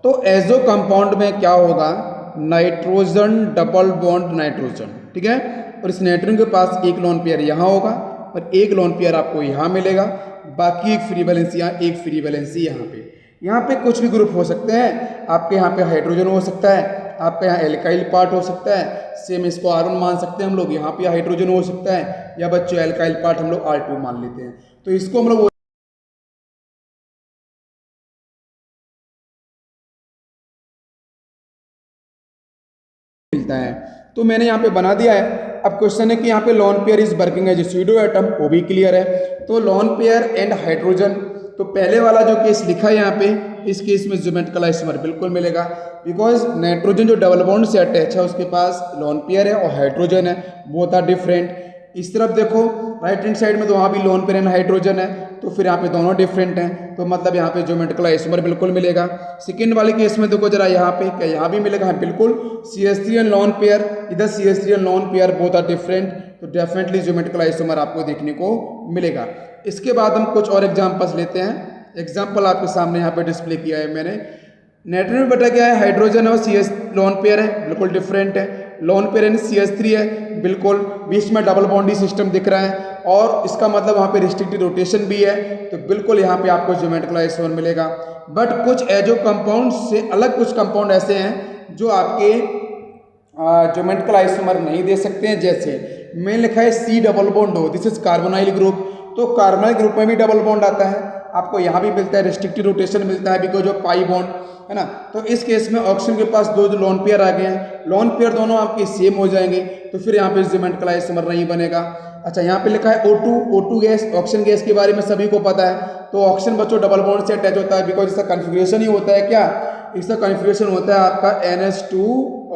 तो एजो कंपाउंड में क्या होगा, नाइट्रोजन डबल बॉन्ड नाइट्रोजन, ठीक है, और इस नाइट्रोजन के पास एक लोन पेयर यहाँ होगा और एक लोन पेयर आपको यहाँ मिलेगा, बाकी एक फ्री वैलेंसी यहाँ, एक फ्री वैलेंसी यहाँ पे। यहाँ पे कुछ भी ग्रुप हो सकते हैं, आपके यहाँ पे हाइड्रोजन हो सकता है, आपके यहाँ एल्काइल पार्ट हो सकता है, सेम इसको R1 मान सकते हैं हम लोग, यहाँ पे हाइड्रोजन हो सकता है, या बच्चों एल्काइल पार्ट हम लोग R2 मान लेते हैं। तो इसको हम लोग मिलता है। तो मैंने यहाँ पे बना दिया है। अब क्वेश्चन है कि यहाँ पे lone pair is working as a pseudo atom, वो भी क्लियर है। तो लोन पेयर एंड हाइड्रोजन, तो पहले वाला जो केस लिखा है यहाँ पे, इस केस में ज्योमेट्रिकल आइसोमर बिल्कुल मिलेगा, बिकॉज नाइट्रोजन जो डबल बॉन्ड से अटैच है उसके पास लोन पेयर है और हाइड्रोजन है, बोथ आर डिफरेंट। इस तरफ देखो राइट हैंड साइड में, तो वहाँ भी लोन पेयर एंड हाइड्रोजन है, तो फिर यहाँ पे दोनों डिफरेंट हैं, तो मतलब यहाँ पे ज्योमेट्रिकल आइसोमर बिल्कुल मिलेगा। सेकंड वाले केस में देखो जरा यहाँ पे, क्या यहाँ भी मिलेगा, हाँ बिल्कुल। CH3 एंड लोन पेयर, इधर CH3 and lone pair both are different, तो डेफिनेटली ज्योमेट्रिकल आइसोमर आपको देखने को मिलेगा। इसके बाद हम कुछ और एग्जाम्पल्स लेते हैं। एग्जाम्पल आपके सामने यहाँ पे डिस्प्ले किया है मैंने। नाइट्रोजन बेटा क्या है, हाइड्रोजन है और CH लोन पेयर है, बिल्कुल डिफरेंट है। लोन पेयर यानी CH3 है, बिल्कुल बीच में डबल बॉन्डी सिस्टम दिख रहा है, और इसका मतलब वहाँ पे रिस्ट्रिक्टेड रोटेशन भी है, तो बिल्कुल यहाँ पे आपको ज्योमेट्रिकल आइसोमर मिलेगा। बट कुछ एजो कंपाउंड से अलग कुछ कंपाउंड ऐसे हैं जो आपके ज्योमेट्रिकल आइसोमर नहीं दे सकते हैं। जैसे मैंने लिखा है C डबल बॉन्ड हो, दिस इज कार्बोनाइल ग्रुप, तो कार्बोनाइल ग्रुप में भी डबल बॉन्ड आता है, आपको यहाँ भी मिलता है, रिस्ट्रिक्टेड रोटेशन मिलता है बिकॉज ऑफ पाई बॉन्ड, है ना। तो इस केस में ऑक्सीजन के पास दो जो लोन पेयर आ गए हैं, लोन पेयर दोनों आपके सेम हो जाएंगे, तो फिर यहाँ पे ज्योमेट्रिकल आइसोमर नहीं बनेगा। अच्छा, यहाँ पे लिखा है O2 गैस, ऑक्सीजन गैस के बारे में सभी को पता है। तो ऑक्सीजन बच्चों डबल बॉन्ड से अटैच होता है बिकॉज इसका कन्फिग्रेशन ही होता है क्या, इसका कन्फिग्रेशन होता है आपका NH2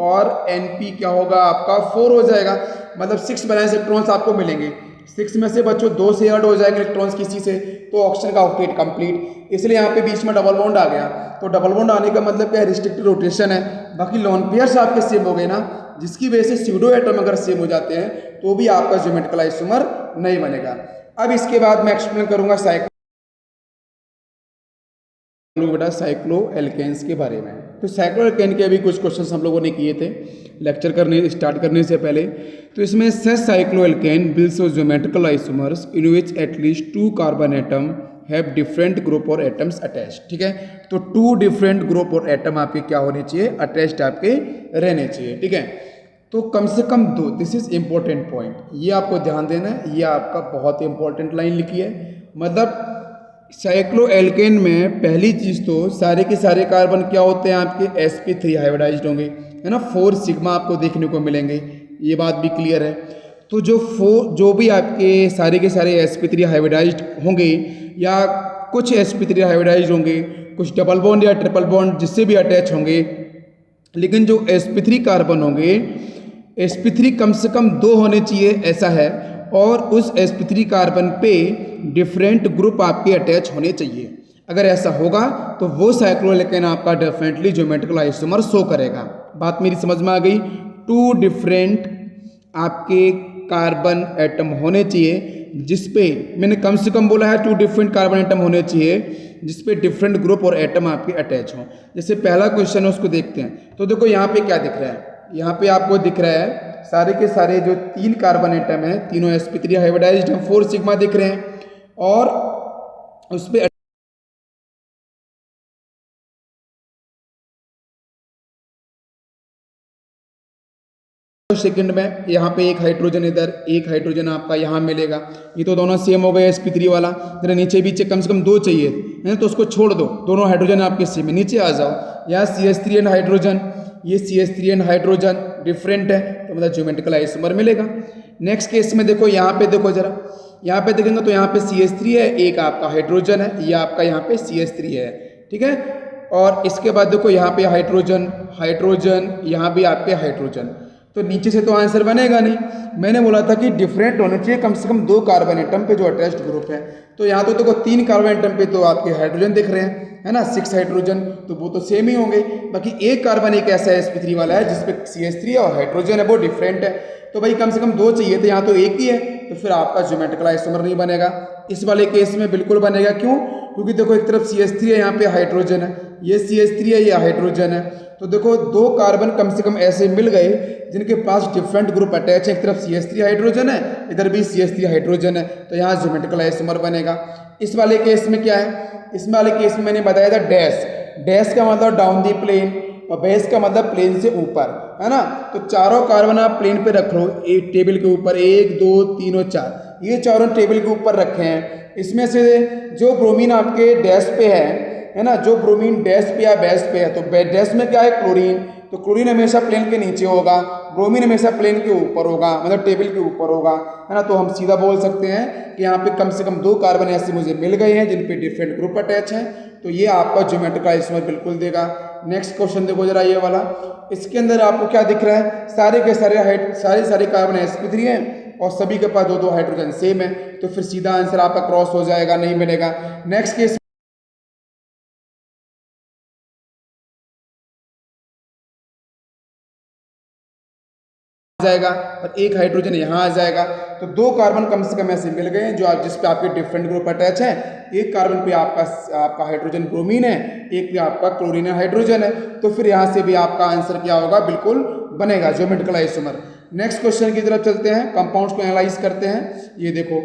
और Np क्या होगा आपका 4 हो जाएगा, मतलब 6 बैलेंस इलेक्ट्रॉन्स आपको मिलेंगे। 6 में से बच्चों 2 से ऐड हो जाएंगे इलेक्ट्रॉन्स किसी से, तो ऑक्सीजन का ऑक्टेट कंप्लीट। इसलिए यहाँ पे बीच में डबल बॉन्ड आ गया। तो डबल बॉन्ड आने का मतलब क्या है, रिस्ट्रिक्टेड रोटेशन है। बाकी लोन पेयर्स आपके सेम हो गए ना, जिसकी वजह से स्यूडो एटम अगर सेम हो जाते हैं तो भी आपका ज्योमेट्रिकल आइसोमर नहीं बनेगा। अब इसके बाद मैं एक्सप्लेन करूंगा साइक्लो एल्केन्स के बारे में। तो साइक्लो एल्केन के अभी कुछ क्वेश्चंस हम लोगों ने किए थे लेक्चर स्टार्ट करने से पहले। तो इसमें such cycloalkane builds geometrical isomers in which at least 2 carbon atom have different group और एटम्स अटैच। ठीक है, तो 2 डिफरेंट ग्रुप और एटम आपके क्या होने चाहिए, अटैच्ड आपके रहने चाहिए। ठीक है, तो कम से कम 2, दिस इज इंपॉर्टेंट पॉइंट, ये आपको ध्यान देना है, ये आपका बहुत इंपॉर्टेंट लाइन लिखी है। मतलब साइक्लो एल्केन में पहली चीज़ तो सारे के सारे कार्बन क्या होते हैं आपके sp3 हाइब्रिडाइज्ड होंगे, है ना, 4 सिग्मा आपको देखने को मिलेंगे, ये बात भी क्लियर है। तो जो भी आपके सारे के सारे sp3 हाइब्रिडाइज्ड होंगे या कुछ sp3 हाइब्रिडाइज्ड होंगे, कुछ डबल बॉन्ड या ट्रिपल बॉन्ड जिससे भी अटैच होंगे, लेकिन जो sp3 कार्बन होंगे, sp3 कम से कम 2 होने चाहिए ऐसा है, और उस sp3 कार्बन पे डिफरेंट ग्रुप आपके अटैच होने चाहिए। अगर ऐसा होगा तो वो साइक्लो एल्केन आपका डेफिनेटली ज्योमेट्रिकल आइसोमर शो करेगा। बात मेरी समझ में आ गई। 2 डिफरेंट आपके कार्बन एटम होने चाहिए जिसपे, मैंने कम से कम बोला है 2 डिफरेंट कार्बन एटम होने चाहिए जिसपे डिफरेंट ग्रुप और एटम आपके अटैच हों। जैसे पहला क्वेश्चन है उसको देखते हैं। तो देखो यहाँ पे क्या दिख रहा है, यहाँ पे आपको दिख रहा है सारे के सारे जो 3 कार्बन एटम हैं, तीनों sp3 हाइब्रिडाइज्ड हैं, 4 सिग्मा दिख रहे हैं, और उस पे सेकंड में यहाँ पे एक हाइड्रोजन इधर, एक हाइड्रोजन आपका यहाँ मिलेगा। ये तो दोनों सेम हो गए sp3 वाला। जरा नीचे बीच कम से कम 2 चाहिए, है तो उसको छोड़ दो, दोनों हाइड्रोजन आपके सेम है। नीचे आ जाओ, यहाँ CH3 एंड हाइड्रोजन, ये CH3 एंड हाइड्रोजन डिफरेंट है, तो मतलब ज्योमेट्रिकल आइसोमर मिलेगा। नेक्स्ट केस में देखो, यहाँ पे देखो जरा, यहाँ पे देखेंगे तो यहाँ पे CH3 है, एक आपका हाइड्रोजन है, ये आपका यहाँ पे CH3 है। ठीक है, और इसके बाद देखो यहाँ पे हाइड्रोजन हाइड्रोजन, यहाँ भी आपके हाइड्रोजन। तो नीचे से तो आंसर बनेगा नहीं। मैंने बोला था कि डिफरेंट होने चाहिए कम से कम 2 कार्बन एटम पे जो अटैच्ड ग्रुप है। तो यहाँ तो देखो 3 कार्बन एटम पे तो आपके हाइड्रोजन दिख रहे हैं, है ना, 6 हाइड्रोजन, तो वो तो सेम ही होंगे। बाकी एक कार्बन एक ऐसा sp3 वाला है जिसपे CH3 है और हाइड्रोजन है, वो डिफरेंट है। तो भाई कम से कम 2 चाहिए थे, यहाँ तो एक ही है, तो फिर आपका ज्योमेट्रिकल आइसोमर नहीं बनेगा। इस वाले केस में बिल्कुल बनेगा। क्यों? क्योंकि देखो एक तरफ CH3 है, यहाँ पे हाइड्रोजन है, ये CH3 है, ये हाइड्रोजन है। तो देखो 2 कार्बन कम से कम ऐसे मिल गए जिनके पास डिफरेंट ग्रुप अटैच है। एक तरफ CH3 हाइड्रोजन है, इधर भी CH3 हाइड्रोजन है, तो यहाँ ज्योमेट्रिकल आइसोमर बनेगा। इस वाले केस में क्या है, इस वाले केस में मैंने बताया था डैश, डैश का मतलब डाउन दी प्लेन और बेस का मतलब प्लेन से ऊपर, है ना। तो चारों कार्बन आप प्लेन पे रख लो, एक टेबल के ऊपर, 1 2 3 और 4, ये चारों टेबल के ऊपर रखे हैं। इसमें से जो ब्रोमीन आपके डैश पे है ना, जो ब्रोमीन डैश पे या बेस पे है, तो डैश में क्या है, क्लोरीन, तो क्लोरीन हमेशा प्लेन के नीचे होगा, ब्रोमीन हमेशा प्लेन के ऊपर होगा, मतलब टेबल के ऊपर होगा, है ना। तो हम सीधा बोल सकते हैं कि यहाँ पे कम से कम 2 कार्बन ऐसे मुझे मिल गए हैं जिन पे डिफरेंट ग्रुप अटैच हैं, तो ये आपका ज्योमेट्रिकल आइसोमर बिल्कुल देगा। नेक्स्ट क्वेश्चन देखो जरा, ये वाला, इसके अंदर आपको क्या दिख रहा है, सारे के सारे कार्बन sp3 हैं और सभी के पास 2 हाइड्रोजन सेम है, तो फिर सीधा आंसर आपका क्रॉस हो जाएगा, नहीं मिलेगा। नेक्स्ट केस जाएगा और एक हाइड्रोजन यहाँ आ जाएगा, तो 2 कार्बन कम से कम ऐसे मिल गए हैं जो आप जिस पे आपके डिफरेंट ग्रुप अटैच है। एक कार्बन पे आपका हाइड्रोजन ब्रोमीन है, एक पे आपका क्लोरीन हाइड्रोजन है, तो फिर यहाँ से भी आपका आंसर क्या होगा, बिल्कुल बनेगा ज्योमेट्रिकल आइसोमर। नेक्स्ट क्वेश्चन की तरफ चलते हैं, कंपाउंड्स को एनालाइज करते हैं। ये देखो,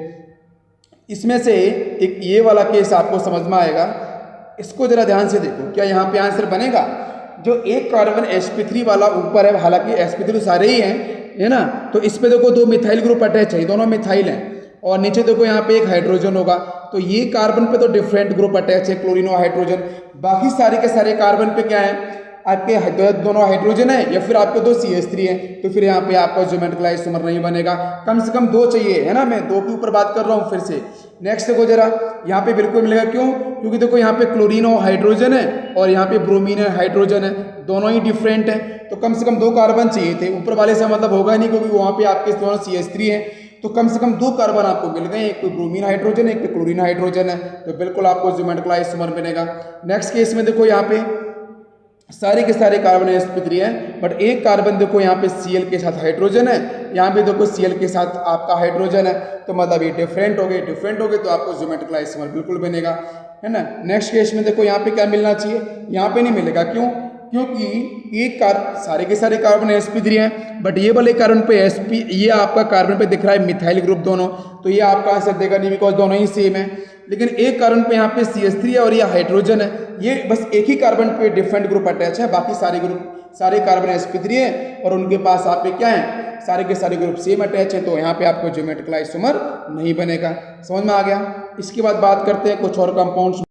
इसमें से एक ये वाला केस आपको समझ में आएगा, इसको जरा ध्यान से देखो, क्या यहाँ पे आंसर बनेगा। जो एक कार्बन sp3 वाला ऊपर है, हालांकि sp3 सारे ही हैं, है ना, तो इस पे देखो 2 मिथाइल ग्रुप अटैच है, दोनों मिथाइल हैं, और नीचे देखो यहाँ पे एक हाइड्रोजन होगा, तो ये कार्बन पे तो डिफरेंट ग्रुप अटैच है, क्लोरीन और हाइड्रोजन। बाकी सारे के सारे कार्बन पे क्या है, आपके दोनों हाइड्रोजन है या फिर आपके दो CH3 है, तो फिर यहाँ पे आपका ज्योमेट्रिकल आइसोमर नहीं बनेगा। कम से कम दो चाहिए, है ना, मैं दो के ऊपर बात कर रहा हूँ फिर से। नेक्स्ट देखो जरा, यहाँ पे बिल्कुल मिलेगा, क्यों, क्योंकि देखो यहाँ पे क्लोरीन और हाइड्रोजन है और यहाँ पे ब्रोमीन है, हाइड्रोजन है, दोनों ही डिफरेंट है, तो कम से कम दो कार्बन चाहिए थे। ऊपर वाले से मतलब होगा नहीं, क्योंकि वहाँ पे आपके दोनों CH3 है, तो कम से कम दो कार्बन आपको मिल गए, एक पे ब्रोमीन हाइड्रोजन है, एक पे क्लोरीन हाइड्रोजन है, तो बिल्कुल आपको ज्योमेट्रिकल आइसोमर बनेगा। नेक्स्ट केस में देखो यहाँ पे सारे के सारे कार्बन sp3 है, बट एक कार्बन देखो यहाँ पे Cl के साथ हाइड्रोजन है, यहाँ पे देखो Cl के साथ आपका हाइड्रोजन है, तो मतलब ये डिफरेंट हो गए, तो आपको ज्योमेट्रिकल आइसोमर बिल्कुल बनेगा, है ना। नेक्स्ट केस में देखो यहाँ पे क्या मिलना चाहिए, यहाँ पे नहीं मिलेगा, क्यों, क्योंकि सारे के सारे कार्बन sp3 हैं, बट ये वाले कार्बन पे ये आपका कार्बन पे दिख रहा है मिथाइल ग्रुप दोनों, तो ये आपका आंसर देगा नहीं, बिकॉज दोनों ही सेम है। लेकिन एक कार्बन पे यहाँ पे CH3 है और ये हाइड्रोजन है, ये बस एक ही कार्बन पे डिफरेंट ग्रुप अटैच है, बाकी सारे कार्बन sp3 है और उनके पास आप पे क्या है, सारे के सारे ग्रुप सेम अटैच है, तो यहाँ पे आपको ज्योमेट्रिकल आइसोमर नहीं बनेगा। समझ में आ गया। इसके बाद बात करते हैं कुछ और कंपाउंड्स।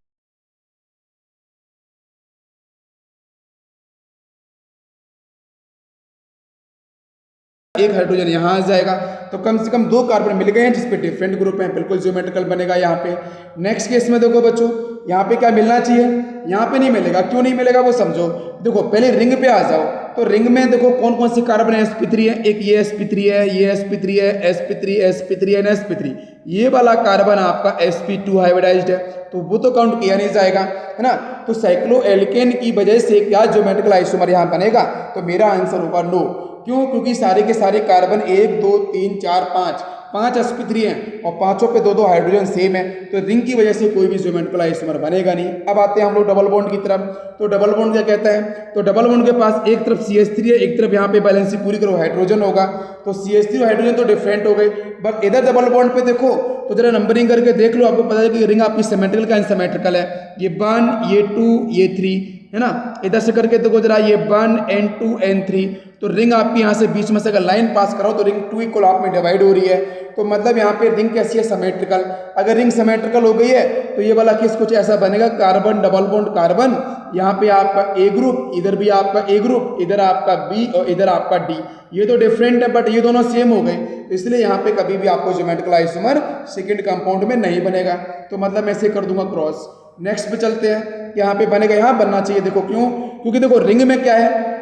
एक हाइड्रोजन यहाँ आ जाएगा, तो कम से कम दो कार्बन मिल गए हैं जिसपे डिफरेंट ग्रुप हैं, बिल्कुल ज्योमेट्रिकल बनेगा यहाँ पे। नेक्स्ट केस में देखो बच्चों, यहाँ पे क्या मिलना चाहिए, यहाँ पे नहीं मिलेगा, क्यों नहीं मिलेगा वो समझो। देखो पहले रिंग पे आ जाओ, तो रिंग में देखो कौन कौन से कार्बन sp3 है, एक ये sp3 है, ये sp3 है, sp3 एंड sp3, ये वाला कार्बन आपका sp2 हाइब्रिडाइज्ड है, तो वो तो काउंट किया नहीं जाएगा, है ना। तो साइक्लोएल्केन की वजह से क्या ज्योमेट्रिकल आइसोमर यहाँ बनेगा, तो मेरा आंसर होगा नो। क्यों, क्योंकि सारे के सारे कार्बन 1 2 3 4 5 sp3 हैं और पांचों पे दो हाइड्रोजन सेम है, तो रिंग की वजह से कोई भी ज्योमेट्रिकल आइसोमर बनेगा नहीं। अब आते हैं हम लोग डबल बॉन्ड की तरफ। तो डबल बॉन्ड क्या कहता है, तो डबल बॉन्ड के पास एक तरफ CH3 है, एक तरफ यहाँ पे बैलेंसी पूरी करो हाइड्रोजन होगा, तो CH3 और हाइड्रोजन तो डिफरेंट हो गए, बट इधर डबल बॉन्ड पे देखो तो जरा नंबरिंग करके देख लो, आपको पता है कि रिंग आपकी सिमेट्रिकल का अनसिमेट्रिकल है, ये 1 ये 2 ये 3, है ना। इधर से करके देखो जरा, ये 1 N2 N3, तो रिंग आपकी यहाँ से बीच में से अगर लाइन पास करो तो रिंग 2 इक्वल हाफ में डिवाइड हो रही है, तो मतलब यहाँ पे रिंग कैसी है, सिमेट्रिकल। अगर रिंग सिमेट्रिकल हो गई है तो ये वाला केस कुछ ऐसा बनेगा, कार्बन डबल बॉन्ड कार्बन, यहाँ पे आपका ए ग्रुप, इधर भी आपका ए ग्रुप, इधर आपका बी और इधर आपका डी, ये तो डिफरेंट है बट ये दोनों सेम हो गए, तो इसलिए यहाँ पे कभी भी आपको ज्योमेट्रिकल आइसोमर सेकंड कंपाउंड में नहीं बनेगा, तो मतलब मैं ऐसे कर दूंगा क्रॉस। नेक्स्ट पे चलते हैं, यहाँ पे बनेगा, यहाँ बनना चाहिए, देखो क्यों, क्योंकि देखो रिंग में क्या है,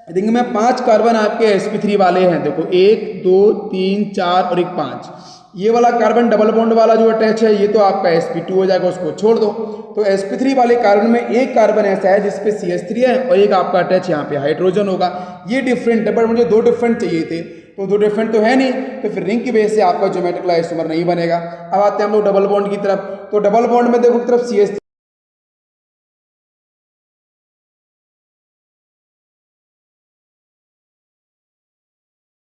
रिंग में 5 कार्बन आपके sp3 वाले हैं, देखो 1 2 3 4 और एक 5, ये वाला कार्बन डबल बॉन्ड वाला जो अटैच है ये तो आपका sp2 हो जाएगा, उसको छोड़ दो। तो sp3 वाले कार्बन में एक कार्बन ऐसा है जिसपे CH3 है और एक आपका अटैच यहाँ पे हाइड्रोजन होगा, ये डिफरेंट है, बट मुझे दो डिफरेंट चाहिए थे, तो दो डिफरेंट तो है नहीं, तो फिर रिंग की वजह से आपका ज्योमेट्रिकल आइसोमर नहीं बनेगा। अब आते हैं हम लोग डबल बॉन्ड की तरफ। तो डबल बॉन्ड में देखो तरफ CH3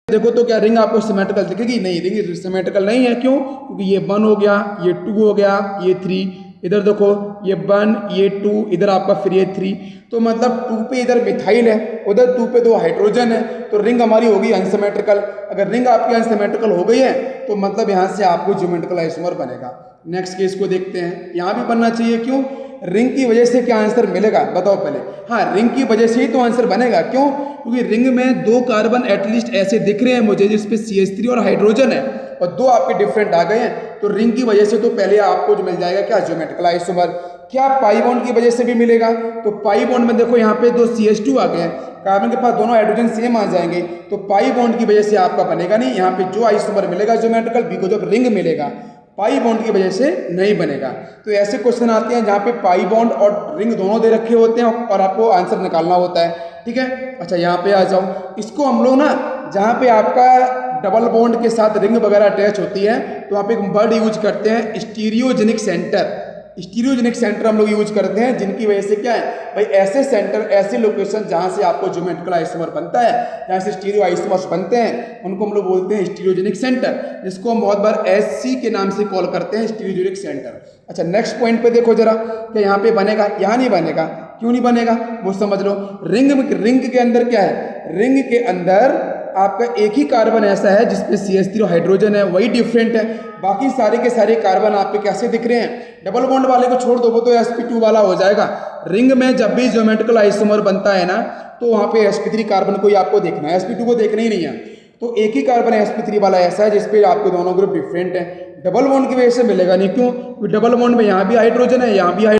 देखो, तो क्या रिंग आपको सिमेट्रिकल दिखेगी, नहीं, रिंग सिमेट्रिकल नहीं है, क्यों, क्योंकि ये 1 हो गया, ये 2 हो गया, ये 3, इधर देखो ये 1 ये 2, इधर आपका फिर ये 3, तो मतलब 2 पे इधर मिथाइल है, उधर 2 पे 2 हाइड्रोजन है, तो रिंग हमारी होगी अनसिमेट्रिकल। अगर रिंग आपकी अनसिमेट्रिकल हो गई है तो मतलब यहाँ से आपको ज्योमेट्रिकल आइसोमर बनेगा। नेक्स्ट केस को देखते हैं, यहाँ भी बनना चाहिए, क्यों, रिंग की वजह से क्या आंसर मिलेगा बताओ पहले। हाँ, रिंग की वजह से ही तो आंसर बनेगा, क्यों, क्योंकि रिंग में 2 कार्बन एटलीस्ट ऐसे दिख रहे हैं मुझे जिसपे CH3 और हाइड्रोजन है और 2 आपके डिफरेंट आ गए हैं, तो रिंग की वजह से तो पहले आपको जो मिल जाएगा क्या, ज्योमेट्रिकल आइसोमर। क्या पाई बॉन्ड की वजह से भी मिलेगा, तो पाई बॉन्ड में देखो यहाँ पे 2 CH2 आ गए हैं, कार्बन के पास दोनों हाइड्रोजन सेम आ जाएंगे, तो पाई बॉन्ड की वजह से आपका बनेगा नहीं, यहाँ पे जो आइसोमर मिलेगा ज्योमेट्रिकल, बी को जब रिंग मिलेगा, पाई बॉन्ड की वजह से नहीं बनेगा। तो ऐसे क्वेश्चन आते हैं जहाँ पे पाई बॉन्ड और रिंग दोनों दे रखे होते हैं और आपको आंसर निकालना होता है, ठीक है। अच्छा, यहाँ पे आ जाओ, इसको हम लोग ना जहाँ पे आपका डबल बॉन्ड के साथ रिंग वगैरह अटैच होती है तो वहाँ पे एक वर्ड यूज करते हैं, स्टीरियोजेनिक सेंटर। स्टीरियोजेनिक सेंटर हम लोग यूज करते हैं, जिनकी वजह से क्या है भाई, ऐसे सेंटर, ऐसे लोकेशन जहाँ से आपको ज्योमेट्रिकल आइसोमर बनता है, जहाँ से स्टीरियो आइसोमर्स बनते हैं, उनको हम लोग बोलते हैं स्टीरियोजेनिक सेंटर, जिसको हम बहुत बार SC के नाम से कॉल करते हैं, स्टीरियोजेनिक सेंटर। अच्छा, नेक्स्ट पॉइंट पे देखो जरा, कि यहाँ पे बनेगा, यहाँ नहीं बनेगा, क्यों नहीं बनेगा वो समझ लो। रिंग के अंदर क्या है, रिंग के अंदर आपका एक ही कार्बन ऐसा है जिसपे CH3 हाइड्रोजन है, वही डिफरेंट है। बाकी सारे के सारे कार्बन आपके कैसे दिख रहे हैं, डबल बॉन्ड वाले को छोड़ दो, वो तो sp2 वाला हो जाएगा। रिंग में जब भी ज्योमेट्रिकल आइसोमर बनता है ना, तो वहाँ पे sp3 कार्बन को ही आपको देखना है, sp2 को देखना ही नहीं है। तो एक ही कार्बन sp3 वाला ऐसा है जिसपे आपके दोनों ग्रुप डिफरेंट है। डबल बॉन्ड की वजह से मिलेगा नहीं, क्यों? क्योंकि डबल बॉन्ड में यहाँ भी हाइड्रोजन है, यहाँ भी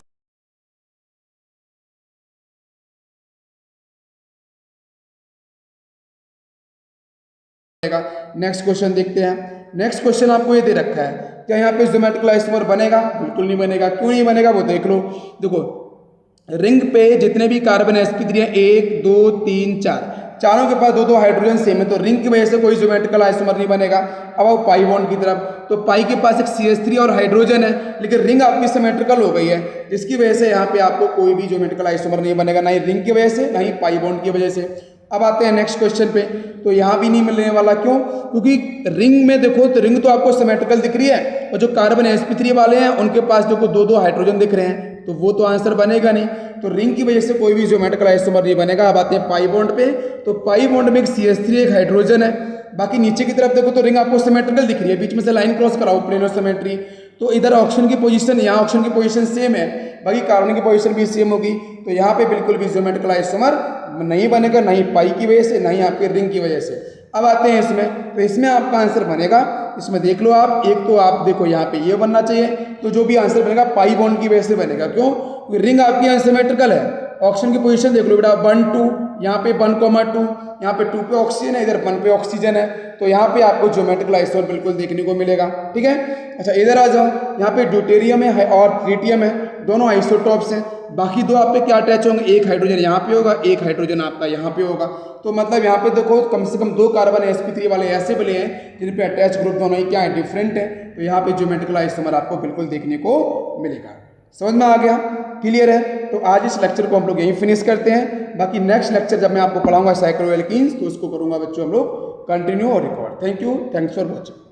नेक्स्ट क्वेश्चन देखते हैं। नेक्स्ट क्वेश्चन आपको ये दे रखा है, क्या यहाँ पे ज्योमेट्रिकल आइसोमर बनेगा? बिल्कुल नहीं बनेगा। क्यों नहीं बनेगा वो देख लो। देखो रिंग पे जितने भी कार्बन sp3 है, 1 2 3 4, चारों के पास दो दो हाइड्रोजन सेम है, तो रिंग की वजह से कोई ज्योमेट्रिकल आइसोमर नहीं बनेगा। अब आओ पाई बॉन्ड की तरफ, तो पाई के पास एक CH3 और हाइड्रोजन है, लेकिन रिंग आपकी सिमेट्रिकल हो गई है, जिसकी वजह से यहाँ पे आपको कोई भी ज्योमेट्रिकल आइसोमर नहीं बनेगा, ना ही रिंग की वजह से, ना ही पाई बॉन्ड की वजह से। अब आते हैं नेक्स्ट क्वेश्चन पे, तो यहाँ भी नहीं मिलने वाला। क्यों? क्योंकि रिंग में देखो, तो रिंग तो आपको सिमेट्रिकल दिख रही है, और जो कार्बन sp3 वाले हैं उनके पास देखो दो दो हाइड्रोजन दिख रहे हैं, तो वो तो आंसर बनेगा नहीं। तो रिंग की वजह से कोई भी ज्योमेट्रिकल आइसोमर नहीं बनेगा। अब आते हैं पाई बॉन्ड पे, तो पाई बॉन्ड में एक CH3 एक हाइड्रोजन है, बाकी नीचे की तरफ देखो तो रिंग आपको सिमेट्रिकल दिख रही है, बीच में से लाइन क्रॉस कराओ, प्लेनो सिमेट्री। तो इधर ऑक्सीजन की पोजीशन, यहाँ ऑक्सीजन की पोजीशन सेम है, बाकी कार्बन की पोजीशन भी सेम होगी, तो यहाँ पे बिल्कुल भी ज्योमेट्रिकल आइसोमर नहीं बनेगा, ना ही पाई की वजह से, ना ही आपके रिंग की वजह से। अब आते हैं इसमें, तो इसमें आपका आंसर बनेगा, इसमें देख लो आप, एक तो आप देखो यहाँ पे ये बनना चाहिए, तो जो भी आंसर बनेगा पाई बॉन्ड की वजह से बनेगा। क्यों? क्योंकि रिंग आपकी अनसिमेट्रिकल है। ऑक्सीजन की पोजीशन देख लो बेटा, 1 2, यहाँ पे 1,2, यहाँ पे 2 पे ऑक्सीजन है, इधर 1 पे ऑक्सीजन है, तो यहाँ पे आपको ज्योमेट्रिकल आइसोमर बिल्कुल देखने को मिलेगा। ठीक है, अच्छा इधर आ जाओ, यहाँ पे ड्यूटेरियम है और ट्रिटियम है, दोनों आइसोटॉप्स हैं। बाकी दो आप पे क्या अटैच होंगे, एक हाइड्रोजन यहाँ पे होगा, एक हाइड्रोजन आपका यहाँ पे होगा। तो मतलब यहाँ पे देखो कम से कम दो कार्बन sp3 वाले ऐसे बने हैं जिन पे अटैच ग्रुप दोनों ही क्या है, डिफरेंट है, तो यहाँ पे ज्योमेट्रिकल आइसोमर आपको बिल्कुल देखने को मिलेगा। समझ में आ गया? क्लियर है? तो आज इस लेक्चर को हम लोग यहीं फिनिश करते हैं। बाकी नेक्स्ट लेक्चर जब मैं आपको पढ़ाऊंगा साइक्लोएल्कीन्स, तो उसको करूंगा बच्चों हम लोग कंटिन्यू और record. Thank you, thanks for watching.